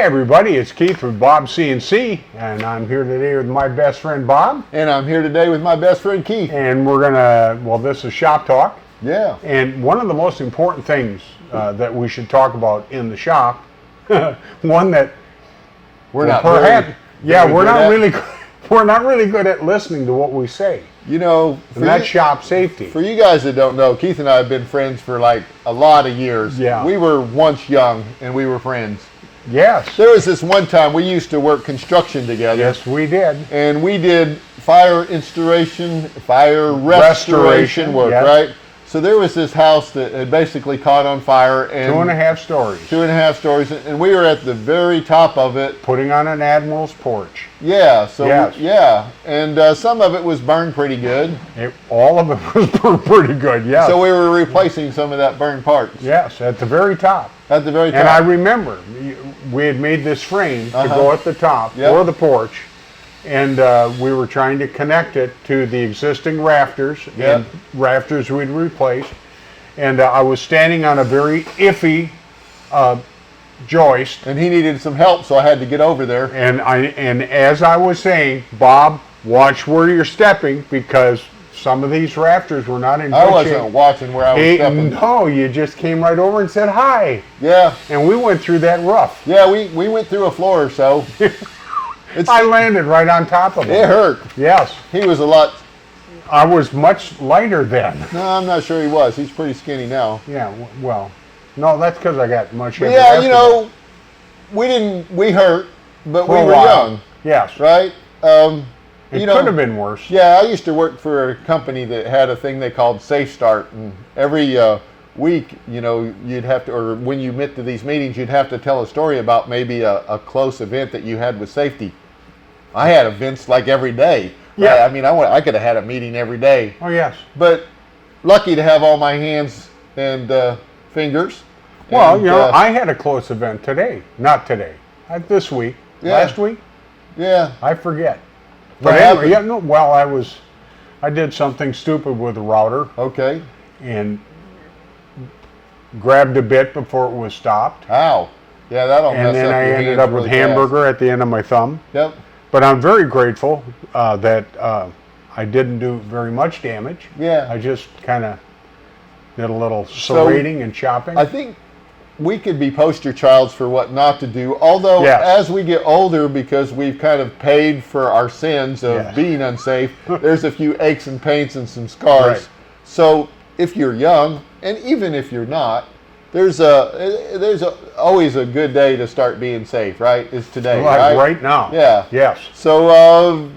everybody, it's Keith with Bob CNC, and I'm here today with my best friend Bob. And I'm here today with my best friend Keith. And we're gonna, this is Shop Talk. Yeah. And one of the most important things that we should talk about in the shop, one that we're not really good at listening to what we say. You know, and that's shop safety. For you guys that don't know, Keith and I have been friends for like a lot of years. Yeah. We were once young and we were friends. Yes. There was this one time we used to work construction together. Yes, we did. And we did fire installation, fire restoration work, yes. Right? So there was this house that had basically caught on fire. And 2.5 stories. 2.5 stories. And we were at the very top of it. Putting on an admiral's porch. Yeah. So yes. Yeah. And some of it was burned pretty good. All of it was burned pretty good, yeah. So we were replacing some of that burned parts. Yes, at the very top. At the very top. And I remember we had made this frame to go at the top for the porch. And we were trying to connect it to the existing rafters, and rafters we'd replaced. And I was standing on a very iffy joist. And he needed some help, so I had to get over there. And as I was saying, Bob, watch where you're stepping, because some of these rafters were not in good shape. I wasn't watching where I was stepping. No, you just came right over and said hi. Yeah. And we went through that rough. Yeah, we went through a floor or so. I landed right on top of him. It hurt. Yes. He was a lot. I was much lighter then. No, I'm not sure he was. He's pretty skinny now. Yeah, well, no, that's because I got much heavier. Yeah, you know, we hurt, but we were young. Yes. Right? It could have been worse. Yeah, I used to work for a company that had a thing they called Safe Start, and every week, you know, you'd have to, or when you met to these meetings, you'd have to tell a story about maybe a close event that you had with safety. I had events like every day. Yeah. Right? I mean, I could have had a meeting every day. Oh, yes. But lucky to have all my hands and fingers. Well, you know, I had a close event today. Not today. This week. Yeah. Last week? Yeah. I forget. But anyway, I did something stupid with the router. Okay. And grabbed a bit before it was stopped. Ow. Yeah, that'll mess up. And then I ended up with hamburger at the end of my thumb. Yep. But I'm very grateful that I didn't do very much damage. Yeah. I just kind of did a little serrating and chopping. I think we could be poster childs for what not to do. Although as we get older, because we've kind of paid for our sins of being unsafe, there's a few aches and pains and some scars. Right. So if you're young, and even if you're not, there's always a good day to start being safe, right? Is today, right? Right now. Yeah. Yes. So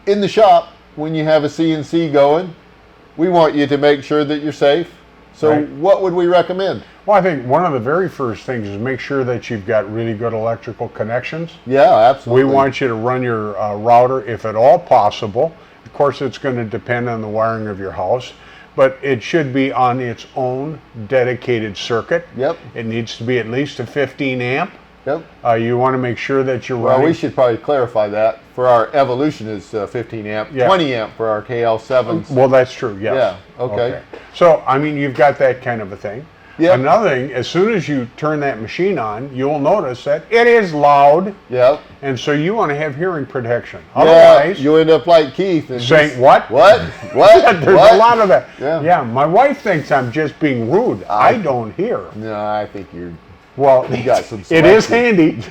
in the shop, when you have a CNC going, we want you to make sure that you're safe. So what would we recommend? Well, I think one of the very first things is make sure that you've got really good electrical connections. Yeah, absolutely. We want you to run your router, if at all possible. Of course, it's going to depend on the wiring of your house, but it should be on its own dedicated circuit. Yep. It needs to be at least a 15 amp. Yep. You want to make sure that you're running. Well, we should probably clarify that. For our Evolution is 15 amp, 20 amp for our KL7s. Well, that's true, yes. Yeah, okay. So, I mean, you've got that kind of a thing. Yep. Another thing, as soon as you turn that machine on, you'll notice that it is loud. Yep. And so you want to have hearing protection. Otherwise, you end up like Keith. And saying, what? What? What? There's what? a lot of that. Yeah. My wife thinks I'm just being rude. I don't hear. No, I think you got some it is handy.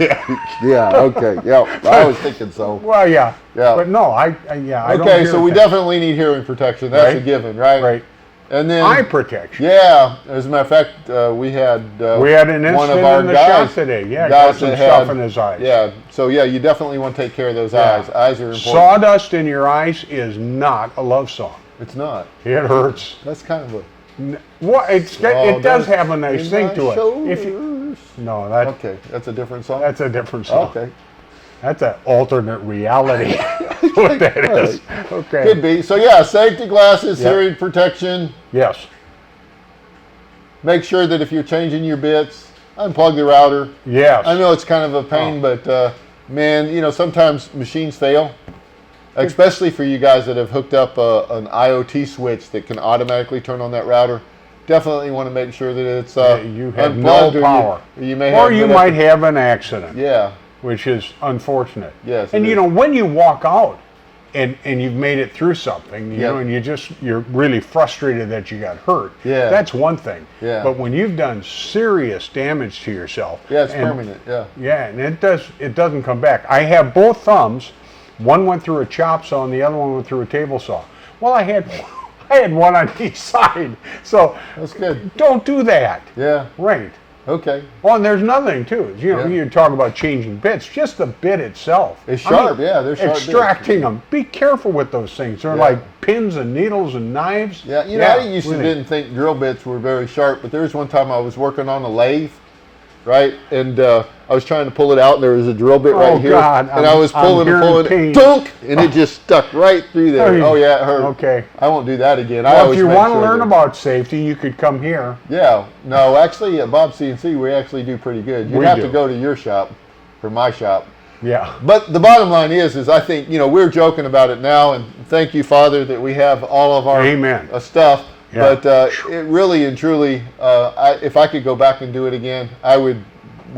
Yeah, okay. Yeah, I was thinking so. Well, yeah. But no, I don't hear so we definitely need hearing protection. That's a given, right? Right. And then eye protection. Yeah, as a matter of fact, we had an incident one of our in the guys shop today. Yeah, got some stuff in his eyes. Yeah, so you definitely want to take care of those eyes. Eyes are important. Sawdust in your eyes is not a love song. It's not. It hurts. That's kind of a. Well, it does have a nice thing to it. Okay, that's a different song. That's a different song. Okay. That's an alternate reality. What that is. Okay. Could be. So safety glasses, hearing protection. Yes. Make sure that if you're changing your bits, unplug the router. Yes. I know it's kind of a pain, but man, sometimes machines fail. Especially for you guys that have hooked up an IoT switch that can automatically turn on that router. definitely want to make sure that it's you have no unplugged, power. or you may or have you might have an accident. Yeah. Which is unfortunate. Yes. And you know, when you walk out and you've made it through something, you Yep. know, and you're really frustrated that you got hurt. Yeah. That's one thing. Yeah. But when you've done serious damage to yourself. Yeah, it's permanent. Yeah. Yeah, and it doesn't come back. I have both thumbs. One went through a chop saw and the other one went through a table saw. Well, I had one on each side. So That's good. don't do that. Yeah. Right. Okay. Well, and there's nothing too. You know, Yeah. you talk about changing bits. Just the bit itself. It's sharp. Yeah, they're sharp. Extracting them. Be careful with those things. They're Yeah. like pins and needles and knives. Yeah, you know, I used to didn't think drill bits were very sharp, but there was one time I was working on a lathe, right? And I was trying to pull it out, and there was a drill bit right here. God, and I was pulling and pulling it, dunk, and it just stuck right through there. Oh, yeah, it hurt. Okay. I won't do that again. Well, if you want to learn about safety, you could come here. Yeah. No, actually, at Bob CNC, we actually do pretty good. You'd have to go to your shop, or my shop. Yeah. But the bottom line is I think, you know, we're joking about it now, and thank you, Father, that we have all of our Amen. Stuff. Yeah. But it really and truly, if I could go back and do it again, I would.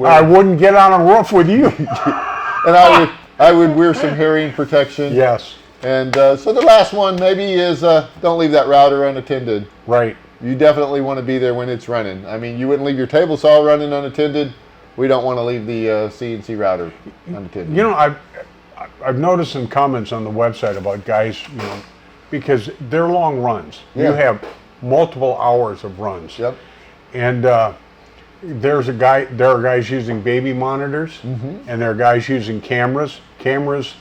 I wouldn't get on a roof with you. And I would wear some hearing protection. Yes. And so the last one maybe is don't leave that router unattended. Right. You definitely want to be there when it's running. I mean, you wouldn't leave your table saw running unattended. We don't want to leave the CNC router unattended. You know, I've noticed some comments on the website about guys, you know, because they're long runs. Yeah. You have multiple hours of runs. Yep. And there are guys using baby monitors, and there are guys using cameras. Cameras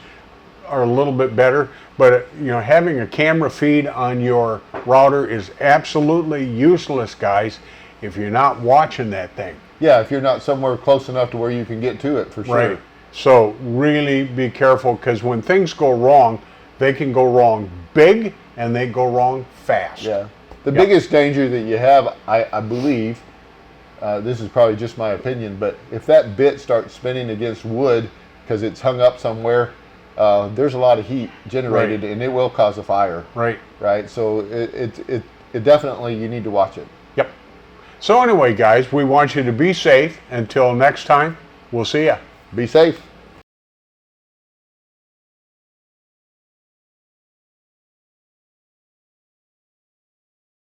are a little bit better, but you know, having a camera feed on your router is absolutely useless, guys, if you're not watching that thing. Yeah, if you're not somewhere close enough to where you can get to it, for sure. Right. So really be careful, because when things go wrong, they can go wrong big and they go wrong fast. Yeah. The biggest danger that you have, I believe, this is probably just my opinion, but if that bit starts spinning against wood because it's hung up somewhere, there's a lot of heat generated, and it will cause a fire. Right. Right. So it definitely, you need to watch it. Yep. So anyway, guys, we want you to be safe. Until next time, we'll see ya. Be safe.